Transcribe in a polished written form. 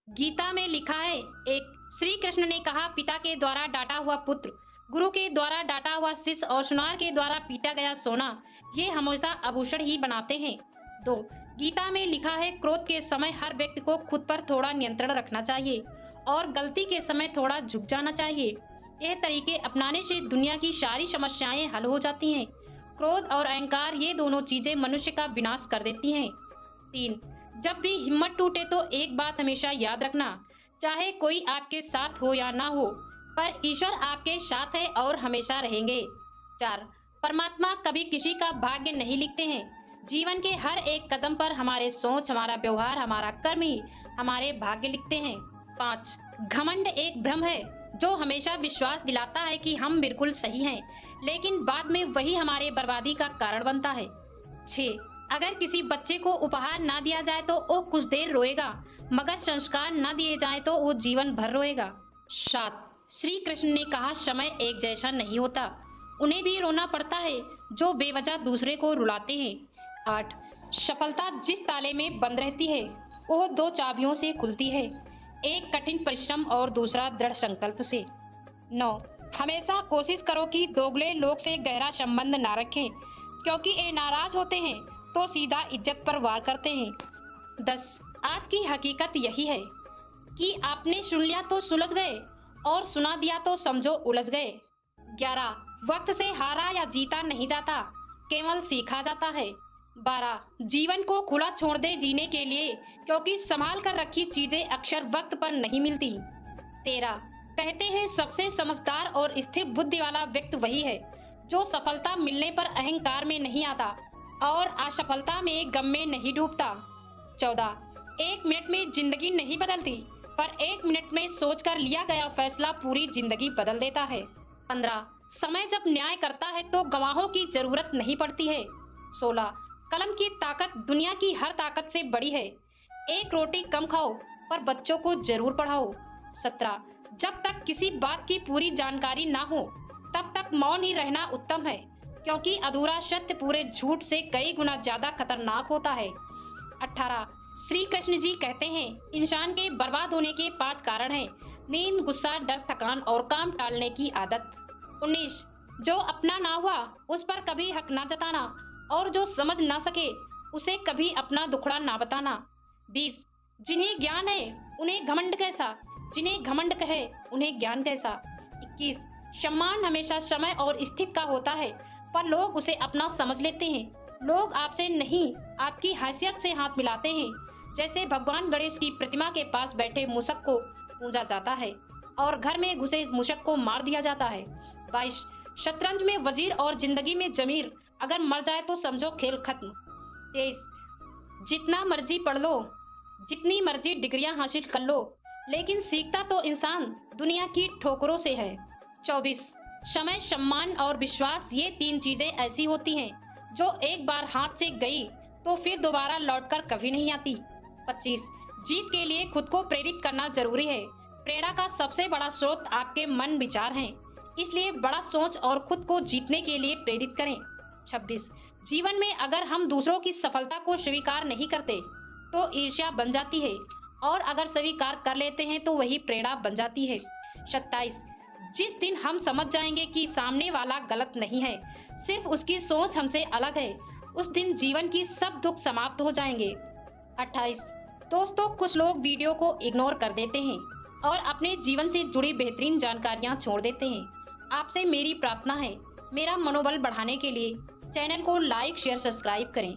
गीता में लिखा है, एक श्री कृष्ण ने कहा, पिता के द्वारा डांटा हुआ पुत्र, गुरु के द्वारा डांटा हुआ शिष्य और सुनार के द्वारा पीटा गया सोना, ये हमेशा आभूषण ही बनाते हैं। 2 गीता में लिखा है, क्रोध के समय हर व्यक्ति को खुद पर थोड़ा नियंत्रण रखना चाहिए और गलती के समय थोड़ा झुक जाना चाहिए। यह तरीके अपनाने से दुनिया की सारी समस्याएं हल हो जाती हैं। क्रोध और अहंकार, ये दोनों चीजें मनुष्य का विनाश कर देती हैं। 3 जब भी हिम्मत टूटे तो एक बात हमेशा याद रखना, चाहे कोई आपके साथ हो या ना हो, पर ईश्वर आपके साथ है और हमेशा रहेंगे। 4 परमात्मा कभी किसी का भाग्य नहीं लिखते हैं। जीवन के हर एक कदम पर हमारे सोच, हमारा व्यवहार, हमारा कर्म ही हमारे भाग्य लिखते हैं। 5 घमंड एक भ्रम है जो हमेशा विश्वास दिलाता है कि हम बिल्कुल सही हैं, लेकिन बाद में वही हमारे बर्बादी का कारण बनता है। 6 अगर किसी बच्चे को उपहार ना दिया जाए तो वो कुछ देर रोएगा, मगर संस्कार न दिए जाए तो वो जीवन भर रोएगा। 7 श्री कृष्ण ने कहा, समय एक जैसा नहीं होता, उन्हें भी रोना पड़ता है जो बेवजह दूसरे को रुलाते हैं। 8 सफलता जिस ताले में बंद रहती है वो 2 चाबियों से खुलती है, एक कठिन परिश्रम और दूसरा दृढ़ संकल्प से। 9 हमेशा कोशिश करो कि दोगले लोग से गहरा संबंध ना रखें, क्योंकि ये नाराज होते हैं तो सीधा इज्जत पर वार करते हैं। 10 आज की हकीकत यही है कि आपने सुन लिया तो सुलझ गए और सुना दिया तो समझो उलझ गए। 11 वक्त से हारा या जीता नहीं जाता, केवल सीखा जाता है। 12 जीवन को खुला छोड़ दे जीने के लिए, क्योंकि संभाल कर रखी चीजें अक्सर वक्त पर नहीं मिलती। 13 कहते हैं सबसे समझदार और स्थिर बुद्धि वाला व्यक्ति वही है जो सफलता मिलने पर अहंकार में नहीं आता और असफलता में गम में नहीं डूबता। 14 एक मिनट में जिंदगी नहीं बदलती, पर 1 मिनट में सोचकर लिया गया फैसला पूरी जिंदगी बदल देता है। 15 समय जब न्याय करता है तो गवाहों की जरूरत नहीं पड़ती है। 16 कलम की ताकत दुनिया की हर ताकत से बड़ी है, एक रोटी कम खाओ पर बच्चों को जरूर पढ़ाओ। 17 जब तक किसी बात की पूरी जानकारी ना हो तब तक मौन ही रहना उत्तम है, क्योंकि अधूरा सत्य पूरे झूठ से कई गुना ज्यादा खतरनाक होता है। 18 श्री कृष्ण जी कहते हैं, इंसान के बर्बाद होने के 5 कारण हैं, नींद, गुस्सा, डर, थकान और काम टालने की आदत। 19 जो अपना ना हुआ उस पर कभी हक ना जताना और जो समझ ना सके उसे कभी अपना दुखड़ा ना बताना। 20 जिन्हें ज्ञान है उन्हें घमंड कैसा, जिन्हें घमंड कहे उन्हें ज्ञान कैसा। 21 सम्मान हमेशा समय और स्थिति का होता है, पर लोग उसे अपना समझ लेते हैं। लोग आपसे नहीं आपकी हैसियत से हाथ मिलाते हैं, जैसे भगवान गणेश की प्रतिमा के पास बैठे मूषक को पूजा जाता है और घर में घुसे मूषक को मार दिया जाता है। 22 शतरंज में वजीर और जिंदगी में जमीर, अगर मर जाए तो समझो खेल खत्म। 23 जितना मर्जी पढ़ लो, जितनी मर्जी डिग्रियां हासिल कर लो, लेकिन सीखता तो इंसान दुनिया की ठोकरों से है। 24 समय, सम्मान और विश्वास, ये 3 चीजें ऐसी होती हैं जो एक बार हाथ से गई तो फिर दोबारा लौटकर कभी नहीं आती। 25 जीत के लिए खुद को प्रेरित करना जरूरी है, प्रेरणा का सबसे बड़ा स्रोत आपके मन विचार हैं, इसलिए बड़ा सोच और खुद को जीतने के लिए प्रेरित करें। 26 जीवन में अगर हम दूसरों की सफलता को स्वीकार नहीं करते तो ईर्ष्या बन जाती है, और अगर स्वीकार कर लेते हैं तो वही प्रेरणा बन जाती है। 27 जिस दिन हम समझ जाएंगे कि सामने वाला गलत नहीं है, सिर्फ उसकी सोच हमसे अलग है, उस दिन जीवन की सब दुख समाप्त हो जाएंगे। 28 दोस्तों, कुछ लोग वीडियो को इग्नोर कर देते हैं और अपने जीवन से जुड़ी बेहतरीन जानकारियां छोड़ देते हैं। आपसे मेरी प्रार्थना है, मेरा मनोबल बढ़ाने के लिए चैनल को लाइक, शेयर, सब्सक्राइब करें।